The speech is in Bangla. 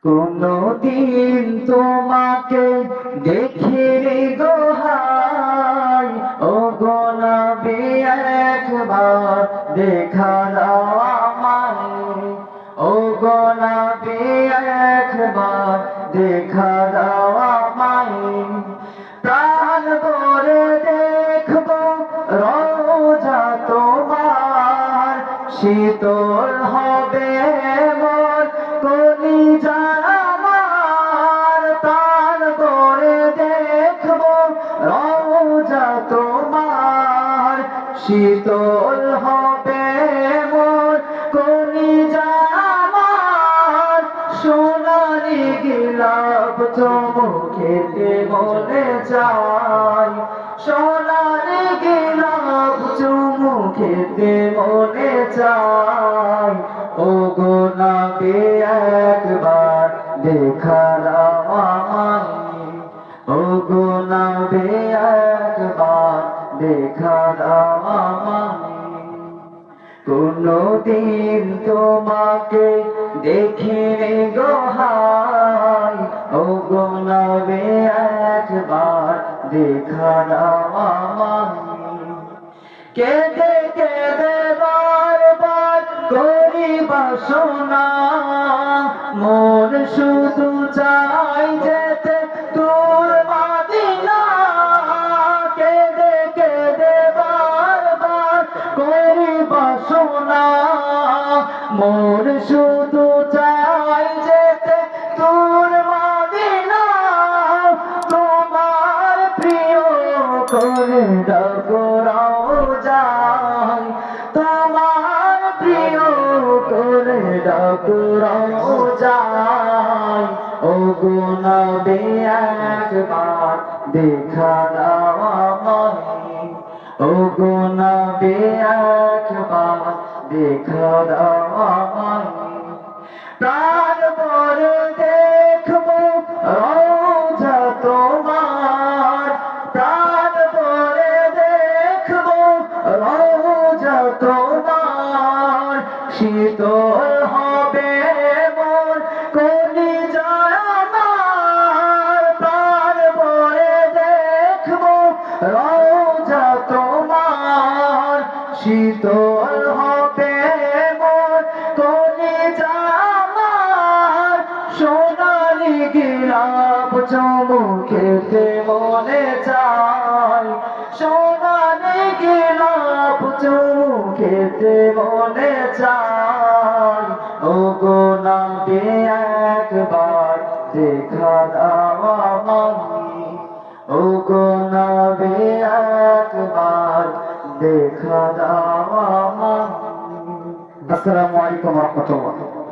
কোনদিন তোমাকে দেখিনি গো হাই, ও গো নবী একবার দেখা দাও আমায়, ও গো নবী একবার দেখা দাও আমায়। প্রাণ ভরে দেখবো রোজা তোমার, শীতল হবে মোর কলিজা আমার। প্রাণ ভরে দেখবো রোজা তোমার, শীতল হবে মোর কলিজা আমার। সোনালি গোলাপ চুমুকেতে মনে যায়, সোনালি গোলাপ চুমুকেতে মনে যায়। ও গো নবী একবার দেখা দাও আমায়, ও গো নবী একবার দেখা দাও আমায়। কোনদিন তোমাকে দেখিনি গো হাই, ও গো নবী একবার দেখা দাও আমায়। কেঁদে কেঁদে বারবার করি বাসনা, মন শুধু চাই যেতে তোর মদিনা। কেঁদে কেঁদে বারবার করি বাসনা, মন শুধু চাই যেতে তোর মদিনা। তোমার প্রিয় করে ডাকো রওজায়, তোমার প্রিয় করে ডাকো রওজায়। ও গো নবী একবার দেখা দাও আমায়, ও গো নবী একবার দেখা দাও আমায়। প্রাণ ভরে দেখবো রোজা তোমার, প্রাণ ভরে দেখবো রোজা তোমার। শীতল হবে মোর কলিজা আমার, প্রাণ ভরে দেখবো রোজা তোমার। শীতল হবে মোর কলিজা আমার। সোনালি গোলাপ চুমুকেতে মনে যায়, সোনালি গোলাপ চুমুকেতে মনে যায়। ও গো নবী একবার দেখা দাও আমায়, ও গো নবী একবার দেখা দাও আমায়। আসসালামু আলাইকুম ওয়া রাহমাতুল্লাহ।